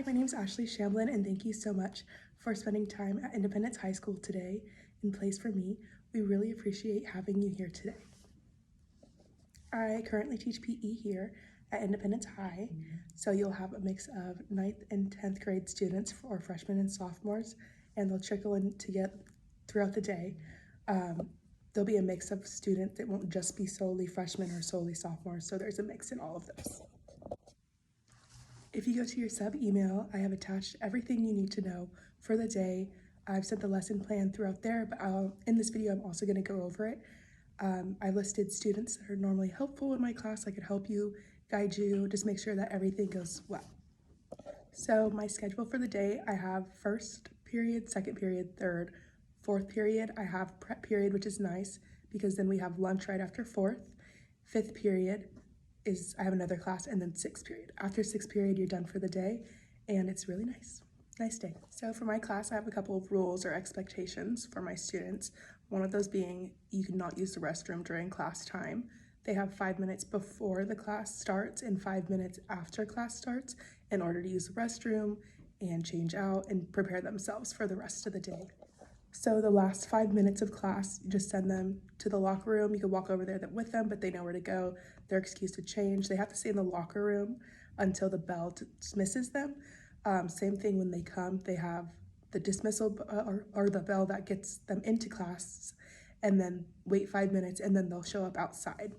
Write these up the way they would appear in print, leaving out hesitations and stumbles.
my name is Ashley Shamblin, and thank you so much for spending time at Independence High School today in Place for Me. We really appreciate having you here today. I currently teach PE here at Independence High, so you'll have a mix of 9th and 10th grade students for freshmen and sophomores, and they'll trickle in to get throughout the day. There'll be a mix of students. It won't just be solely freshmen or solely sophomores, so there's a mix in all of those. If you go to your sub email, I have attached everything you need to know for the day. I've sent the lesson plan throughout there, but in this video, I'm also going to go over it. I listed students that are normally helpful in my class. I could help you, guide you, just make sure that everything goes well. So my schedule for the day, I have first period, second period, third, fourth period. I have prep period, which is nice because then we have lunch right after fourth. Fifth period is I have another class, and then sixth period. After sixth period, you're done for the day, and it's really nice. Nice day. So for my class, I have a couple of rules or expectations for my students. One of those being you cannot use the restroom during class time. They have 5 minutes before the class starts and 5 minutes after class starts in order to use the restroom and change out and prepare themselves for the rest of the day. So the last 5 minutes of class, you just send them to the locker room. You can walk over there with them, but they know where to go. They're excused to change. They have to stay in the locker room until the bell dismisses them. Same thing when they come, they have the dismissal or the bell that gets them into class, and then wait 5 minutes, and then they'll show up outside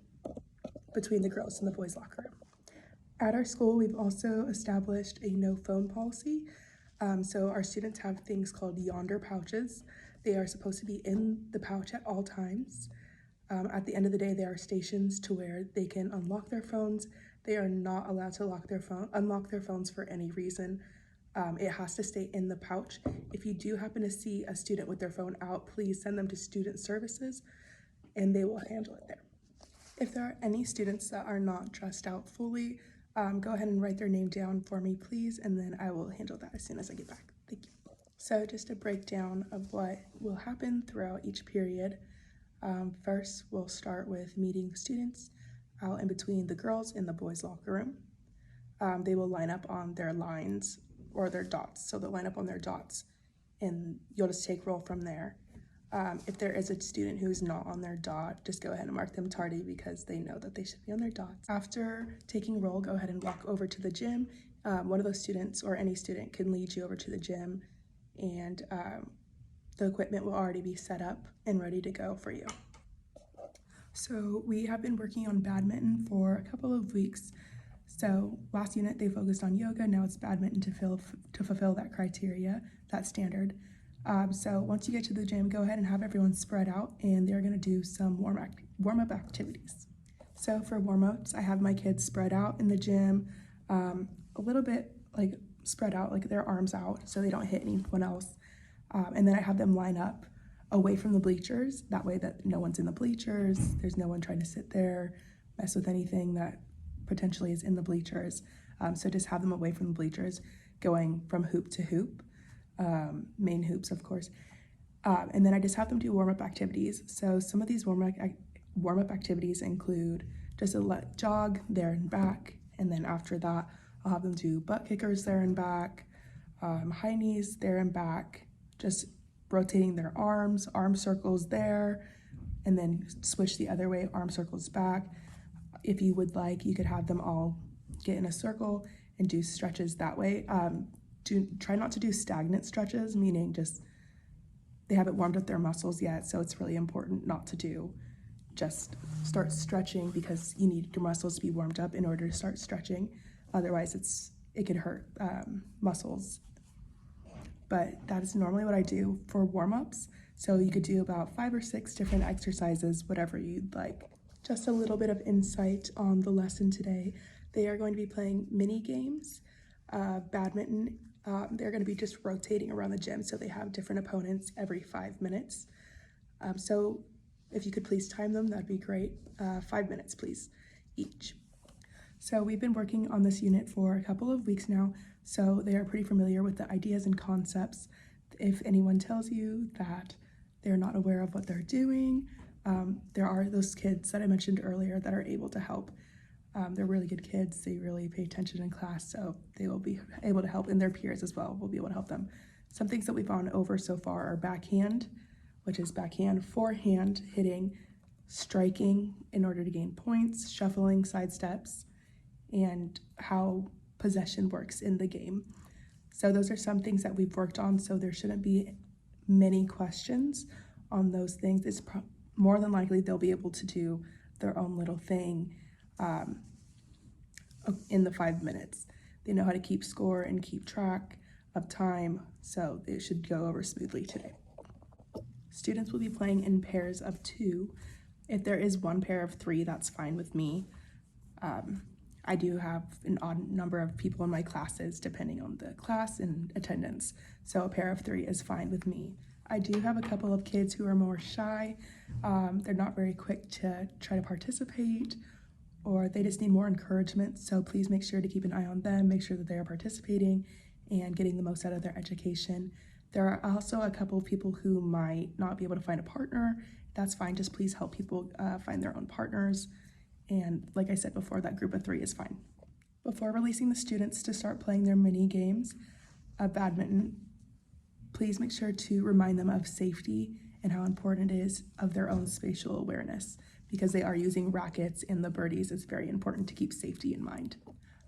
between the girls and the boys' locker room. At our school, we've also established a no phone policy. So our students have things called yonder pouches. They are supposed to be in the pouch at all times. At the end of the day, there are stations to where they can unlock their phones. They are not allowed to unlock their phones for any reason. It has to stay in the pouch. If you do happen to see a student with their phone out, please send them to student services and they will handle it there. If there are any students that are not dressed out fully, go ahead and write their name down for me, please, and then I will handle that as soon as I get back. Thank you. So just a breakdown of what will happen throughout each period. First, we'll start with meeting the students out in between the girls in the boys' locker room. They will line up on their lines or their dots. So they'll line up on their dots and you'll just take roll from there. If there is a student who's not on their dot, just go ahead and mark them tardy because they know that they should be on their dots. After taking roll, go ahead and walk over to the gym. One of those students or any student can lead you over to the gym, and the equipment will already be set up and ready to go for you. So we have been working on badminton for a couple of weeks. So last unit they focused on yoga, now it's badminton to fulfill that criteria, that standard. So once you get to the gym, go ahead and have everyone spread out, and they're gonna do some warm-up activities. So for warm-ups, I have my kids spread out in the gym, a little bit like spread out, like their arms out so they don't hit anyone else. And then I have them line up away from the bleachers, that way that no one's in the bleachers, there's no one trying to sit there, mess with anything that potentially is in the bleachers. So just have them away from the bleachers, going from hoop to hoop, main hoops, of course. And then I just have them do warm-up activities. So some of these warm-up activities include just a jog there and back, and then after that, I'll have them do butt kickers there and back, high knees there and back, just rotating their arms, arm circles there, and then switch the other way, arm circles back. If you would like, you could have them all get in a circle and do stretches that way. Try not to do stagnant stretches, meaning just they haven't warmed up their muscles yet, so it's really important not to do just start stretching because you need your muscles to be warmed up in order to start stretching. Otherwise, it could hurt muscles. But that is normally what I do for warm-ups. So you could do about 5 or 6 different exercises, whatever you'd like. Just a little bit of insight on the lesson today. They are going to be playing mini games, badminton. They're going to be just rotating around the gym, so they have different opponents every 5 minutes. So if you could please time them, that'd be great. 5 minutes, please, each. So we've been working on this unit for a couple of weeks now, so they are pretty familiar with the ideas and concepts. If anyone tells you that they're not aware of what they're doing, there are those kids that I mentioned earlier that are able to help. They're really good kids. They really pay attention in class, so they will be able to help, and their peers as well will be able to help them. Some things that we've gone over so far are backhand, which is backhand, forehand, hitting, striking in order to gain points, shuffling, side steps, and how possession works in the game. So those are some things that we've worked on, so there shouldn't be many questions on those things. It's more than likely they'll be able to do their own little thing in the 5 minutes. They know how to keep score and keep track of time, so it should go over smoothly today. Students will be playing in pairs of 2. If there is one pair of 3, that's fine with me. I do have an odd number of people in my classes depending on the class and attendance, so a pair of 3 is fine with me. I do have a couple of kids who are more shy. They're not very quick to try to participate, or they just need more encouragement, so please make sure to keep an eye on them, make sure that they are participating and getting the most out of their education. There are also a couple of people who might not be able to find a partner. That's fine, just please help people find their own partners. And like I said before, that group of 3 is fine. Before releasing the students to start playing their mini games of badminton, please make sure to remind them of safety and how important it is of their own spatial awareness, because they are using rackets and the birdies. It's very important to keep safety in mind.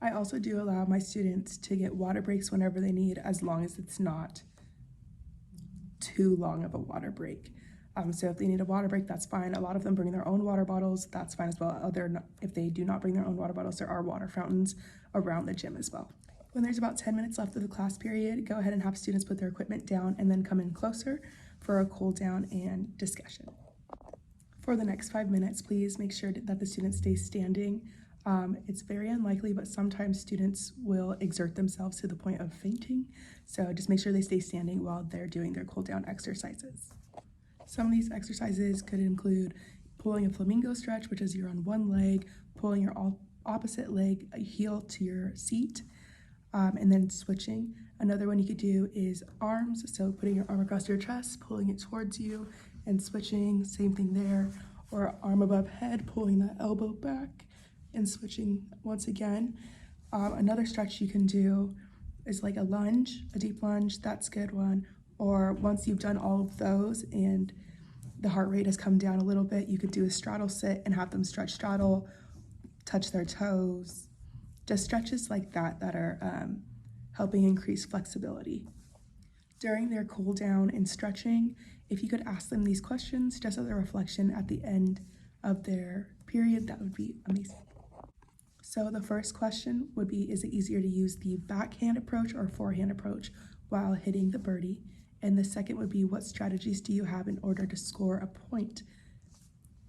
I also do allow my students to get water breaks whenever they need, as long as it's not too long of a water break. So if they need a water break, that's fine. A lot of them bring their own water bottles. That's fine as well. If they do not bring their own water bottles, there are water fountains around the gym as well. When there's about 10 minutes left of the class period, go ahead and have students put their equipment down and then come in closer for a cool down and discussion. For the next 5 minutes, please make sure that the students stay standing. It's very unlikely, but sometimes students will exert themselves to the point of fainting. So just make sure they stay standing while they're doing their cool down exercises. Some of these exercises could include pulling a flamingo stretch, which is you're on one leg, pulling your opposite leg, heel to your seat, and then switching. Another one you could do is arms, so putting your arm across your chest, pulling it towards you, and switching, same thing there. Or arm above head, pulling that elbow back, and switching once again. Another stretch you can do is like a lunge, a deep lunge, that's a good one. Or once you've done all of those and the heart rate has come down a little bit, you could do a straddle sit and have them stretch straddle, touch their toes, just stretches like that that are helping increase flexibility. During their cool down and stretching, if you could ask them these questions just as a reflection at the end of their period, that would be amazing. So the first question would be, is it easier to use the backhand approach or forehand approach while hitting the birdie? And the second would be, what strategies do you have in order to score a point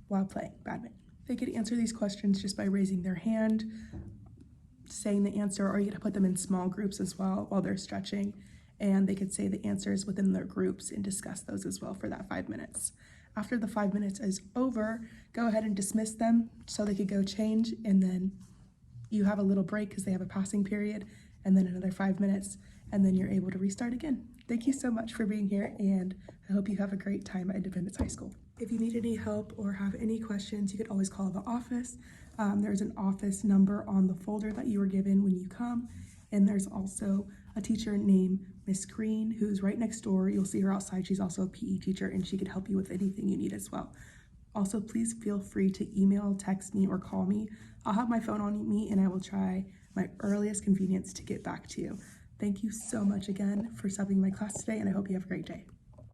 while playing badminton? They could answer these questions just by raising their hand, saying the answer, or you could put them in small groups as well while they're stretching, and they could say the answers within their groups and discuss those as well for that 5 minutes. After the 5 minutes is over, go ahead and dismiss them so they could go change, and then you have a little break because they have a passing period, and then another 5 minutes, and then you're able to restart again. Thank you so much for being here, and I hope you have a great time at Independence High School. If you need any help or have any questions, you could always call the office. There's an office number on the folder that you were given when you come, and there's also a teacher named Miss Green who's right next door. You'll see her outside. She's also a PE teacher, and she could help you with anything you need as well. Also, please feel free to email, text me, or call me. I'll have my phone on me, and I will try my earliest convenience to get back to you. Thank you so much again for stopping my class today, and I hope you have a great day.